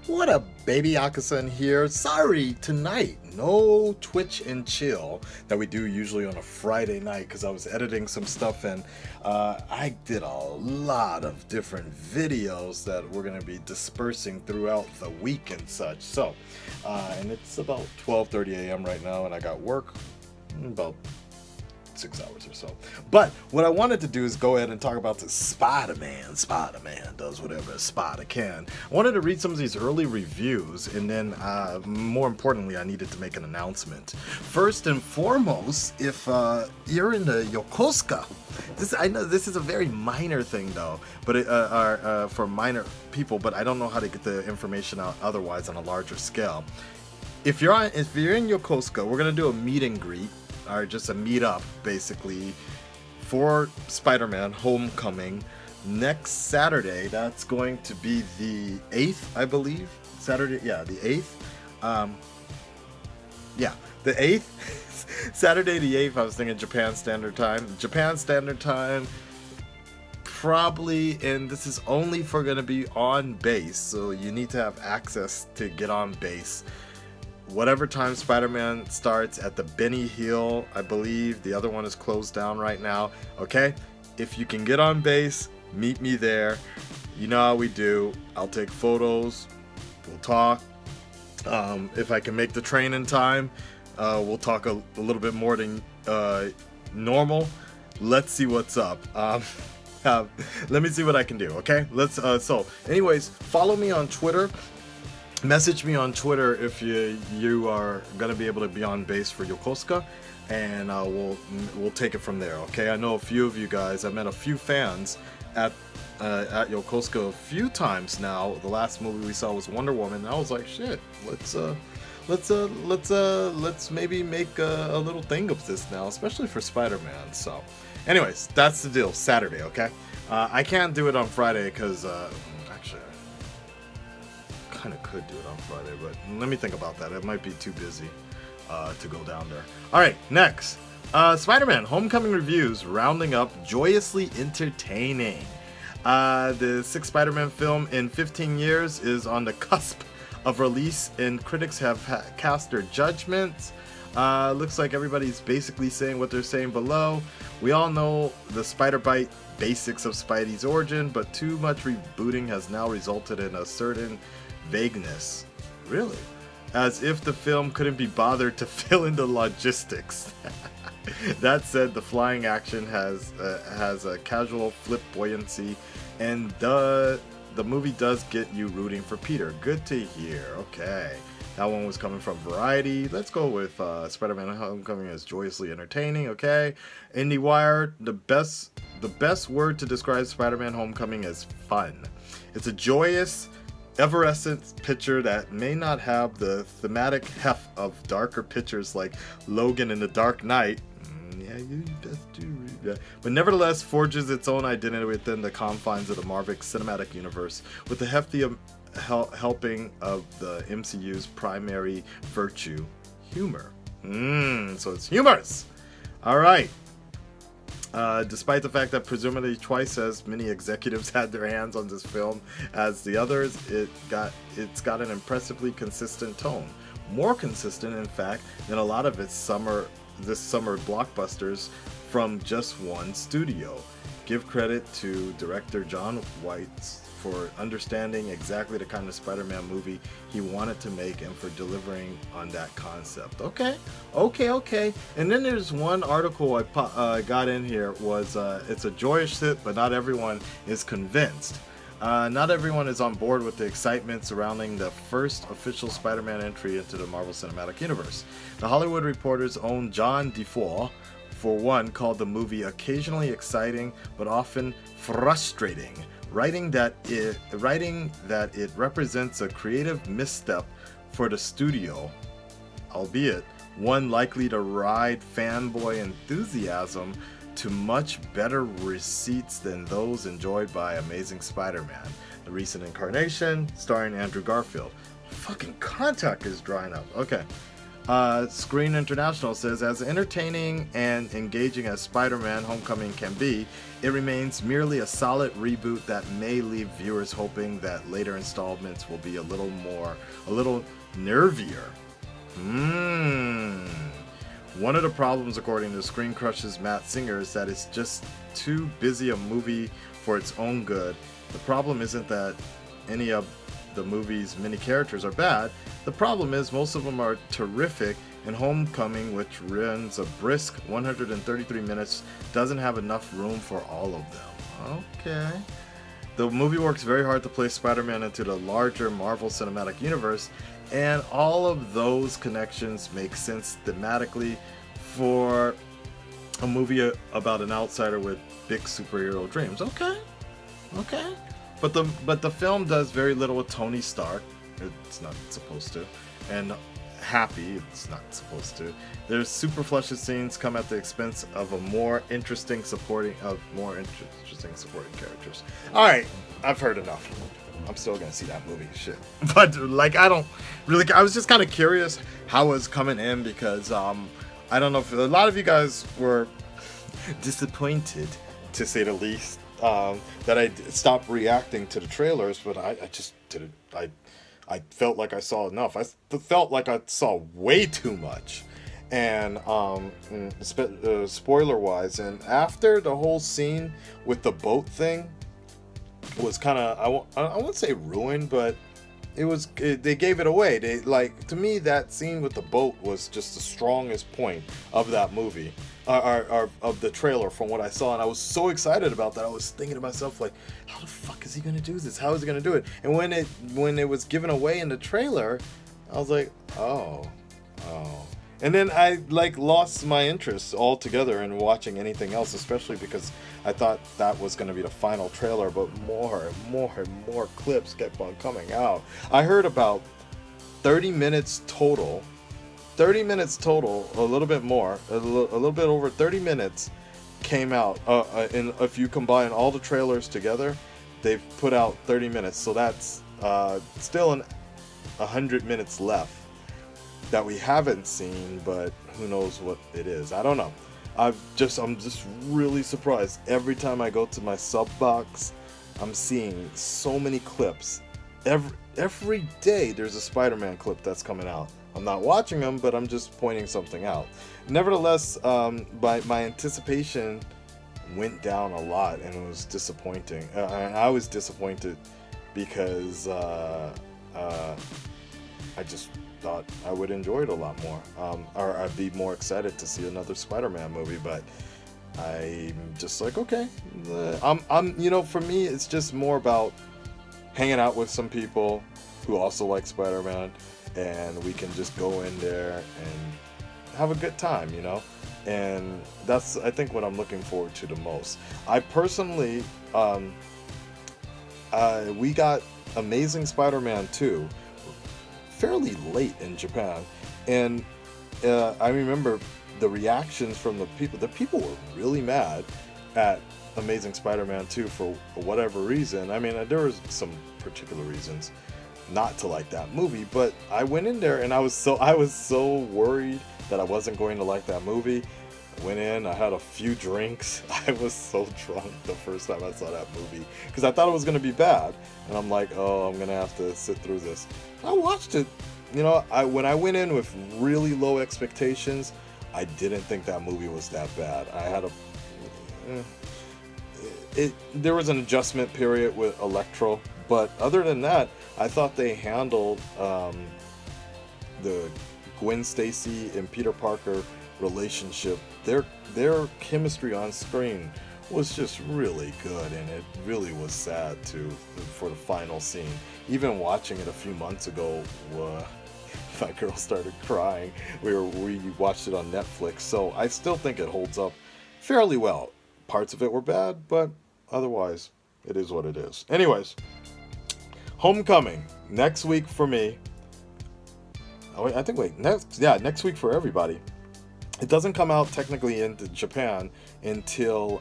What up, baby? Akasan here. Sorry, tonight, no Twitch and chill that we do usually on a Friday night because I was editing some stuff and I did a lot of different videos that we're going to be dispersing throughout the week and such. So, and it's about 12:30 a.m. right now and I got work about 6 hours or so. But what I wanted to do is go ahead and talk about the Spider-Man. Spider-Man does whatever a spider can. I wanted to read some of these early reviews, and then more importantly, I needed to make an announcement. First and foremost, if you're in the Yokosuka, I know this is a very minor thing though, but for minor people, but I don't know how to get the information out otherwise on a larger scale. If you're in Yokosuka, we're gonna do a meet and greet, or just a meetup basically for Spider-Man Homecoming next Saturday. That's going to be the 8th, I believe. Saturday, yeah, the 8th. Yeah, the 8th. Saturday the 8th. I was thinking Japan Standard Time. Japan Standard Time, probably, and this is only for gonna be on base, so you need to have access to get on base. Whatever time Spider-Man starts at the Benny Hill, I believe. The other one is closed down right now. Okay? If you can get on base, meet me there. You know how we do. I'll take photos. We'll talk. If I can make the train in time, we'll talk a little bit more than normal. Let's see what's up. Let me see what I can do, okay? So anyways, follow me on Twitter. Message me on Twitter if you are gonna be able to be on base for Yokosuka, and we'll take it from there. Okay, I know a few of you guys. I met a few fans at Yokosuka a few times now. The last movie we saw was Wonder Woman, and I was like, shit, let's maybe make a little thing of this now, especially for Spider-Man. So, anyways, that's the deal. Saturday, okay? I can't do it on Friday because actually, kind of could do it on Friday, but let me think about that. It might be too busy to go down there. Alright, next. Spider-Man Homecoming reviews rounding up joyously entertaining. The 6th Spider-Man film in 15 years is on the cusp of release, and critics have cast their judgments. Looks like everybody's basically saying what they're saying below. We all know the Spider-Bite basics of Spidey's origin, but too much rebooting has now resulted in a certain vagueness. Really? As if the film couldn't be bothered to fill in the logistics. That said, the flying action has a casual flamboyancy, and the movie does get you rooting for Peter. Good to hear. Okay. That one was coming from Variety. Let's go with Spider-Man Homecoming as joyously entertaining. Okay. IndieWire, the best word to describe Spider-Man Homecoming is fun. It's a joyous, evanescent picture that may not have the thematic heft of darker pictures like Logan in The Dark Knight. Yeah, you best do read that. But nevertheless forges its own identity within the confines of the Marvel Cinematic Universe with the hefty helping of the MCU's primary virtue, humor. So it's humorous. Alright. Despite the fact that presumably twice as many executives had their hands on this film as the others, it's got an impressively consistent tone. More consistent, in fact, than a lot of this summer blockbusters from just one studio. Give credit to director John Weitz for understanding exactly the kind of Spider-Man movie he wanted to make and for delivering on that concept. Okay. And then there's one article I got in here was it's a joyous hit, but not everyone is convinced. Not everyone is on board with the excitement surrounding the first official Spider-Man entry into the Marvel Cinematic Universe. The Hollywood Reporter's own John DeFore, for one, called the movie occasionally exciting but often frustrating, writing that it represents a creative misstep for the studio, albeit one likely to ride fanboy enthusiasm to much better receipts than those enjoyed by Amazing Spider-Man, the recent incarnation starring Andrew Garfield. Fucking contact is drying up. Okay. Screen International says, as entertaining and engaging as Spider-Man Homecoming can be, it remains merely a solid reboot that may leave viewers hoping that later installments will be a little nervier. One of the problems, according to Screen Crush's Matt Singer, is that it's just too busy a movie for its own good. The problem isn't that any of the movie's many characters are bad. The problem is most of them are terrific, and Homecoming, which runs a brisk 133 minutes, doesn't have enough room for all of them. Okay. The movie works very hard to place Spider-Man into the larger Marvel Cinematic Universe, and all of those connections make sense thematically for a movie about an outsider with big superhero dreams. Okay. But the film does very little with Tony Stark. It's not supposed to. And Happy, it's not supposed to. There's super flushed scenes come at the expense of more interesting supporting characters. All right, I've heard enough. I'm still gonna see that movie, shit. But like, I don't really. I was just kind of curious how it was coming in because I don't know if a lot of you guys were disappointed, to say the least, that I stopped reacting to the trailers, but I just didn't. I felt like I saw enough. I felt like I saw way too much, and spoiler wise, and after the whole scene with the boat thing was kind of, I won't say ruined, but they gave it away. They, like, to me, that scene with the boat was just the strongest point of that movie, or of the trailer from what I saw, and I was so excited about that. I was thinking to myself, like, how the fuck is he gonna do this? How is he gonna do it? And when it was given away in the trailer, I was like, oh. And then I like lost my interest altogether in watching anything else, especially because I thought that was going to be the final trailer, but more and more clips kept on coming out. I heard about 30 minutes total. 30 minutes total, a little bit more, a little bit over 30 minutes came out. And if you combine all the trailers together, they've put out 30 minutes. So that's still 100 minutes left that we haven't seen, but who knows what it is. I don't know. I'm just really surprised. Every time I go to my sub box, I'm seeing so many clips. Every day there's a Spider-Man clip that's coming out. I'm not watching them, but I'm just pointing something out. Nevertheless, my anticipation went down a lot, and it was disappointing. And I was disappointed because I just thought I would enjoy it a lot more, or I'd be more excited to see another Spider-Man movie. But I'm just like, okay, I'm you know, for me it's just more about hanging out with some people who also like Spider-Man, and we can just go in there and have a good time, you know. And that's, I think, what I'm looking forward to the most. I personally, we got Amazing Spider-Man 2 fairly late in Japan, and I remember the reactions from the people. The people were really mad at Amazing Spider-Man 2 for whatever reason. I mean, there was some particular reasons not to like that movie, but I went in there and I was so worried that I wasn't going to like that movie. I went in, I had a few drinks. I was so drunk the first time I saw that movie because I thought it was going to be bad, and I'm like, oh, I'm going to have to sit through this. I watched it. You know, when I went in with really low expectations, I didn't think that movie was that bad. I had there was an adjustment period with Electro, but other than that, I thought they handled the Gwen Stacy and Peter Parker relationship. Their chemistry on screen was just really good, and it really was sad for the final scene. Even watching it a few months ago, my girl started crying. We watched it on Netflix, so I still think it holds up fairly well. Parts of it were bad, but otherwise, it is what it is. Anyways, Homecoming next week for me. Oh, I think next week for everybody. It doesn't come out technically into Japan until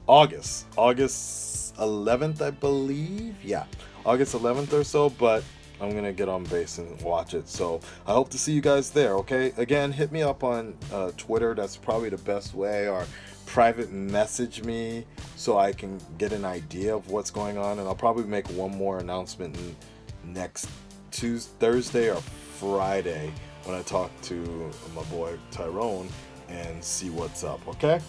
August 11th, I believe. Yeah, August 11th or so. But I'm gonna get on base and watch it. So I hope to see you guys there. Okay, again, hit me up on Twitter. That's probably the best way, or private message me so I can get an idea of what's going on. And I'll probably make one more announcement next Thursday or Friday when I talk to my boy Tyrone and see what's up. Okay,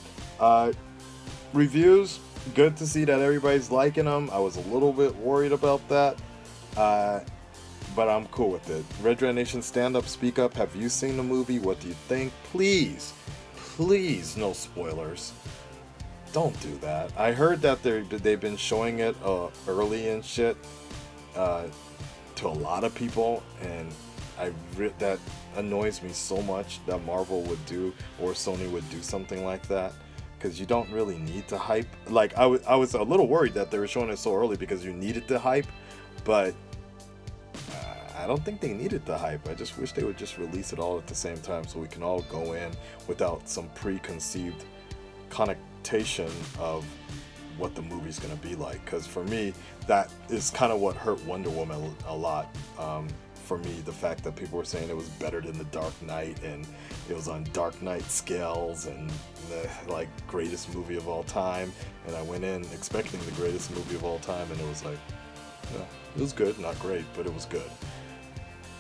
reviews, good to see that everybody's liking them. I was a little bit worried about that, but I'm cool with it. Red Red Nation, stand up, speak up. Have you seen the movie? What do you think? Please, please, no spoilers. Don't do that. I heard that they've been showing it early and shit to a lot of people, and that annoys me so much that Marvel would do, or Sony would do something like that, because you don't really need to hype. Like, I was a little worried that they were showing it so early because you needed to hype, but I don't think they needed the hype. I just wish they would just release it all at the same time so we can all go in without some preconceived connotation of what the movie's gonna be like. Because for me, that is kind of what hurt Wonder Woman a lot. For me, the fact that people were saying it was better than The Dark Knight, and it was on Dark Knight scales, and the like greatest movie of all time, and I went in expecting the greatest movie of all time, and it was like, yeah, it was good, not great, but it was good.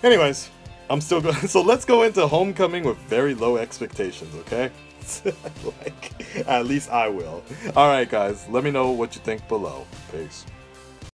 Anyways, I'm still going. So let's go into Homecoming with very low expectations, okay? Like, at least I will. Alright guys, let me know what you think below. Peace.